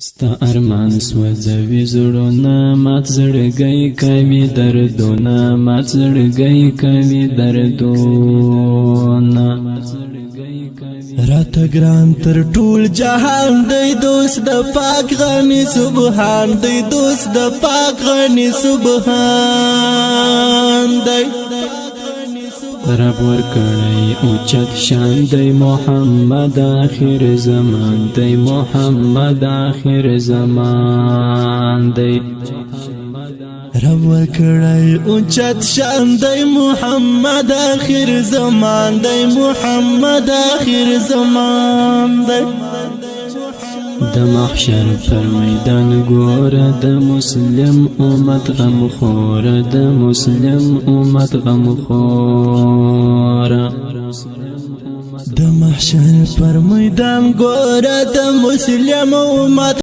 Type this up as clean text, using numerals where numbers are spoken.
ستا ارمان سوځوي زړونه مات زړګی کوي دردونه مات زړګی کوي دردونه راته ګران تر ټول جهان دی دوست د پاک غني سبحان دی دوست د پاک غني سبحان دی رب ورکړی اوچت شان دی محمد آخر زمان دی محمد آخر زمان دی رب ورکړی اوچت شان دی محمد آخر زمان دی محمد آخر زمان دی د محشر پر میدان ګوره د مسلم امت غم خوره د مسلم امت غم خوره د محشر پر میدان ګوره د مسلم امت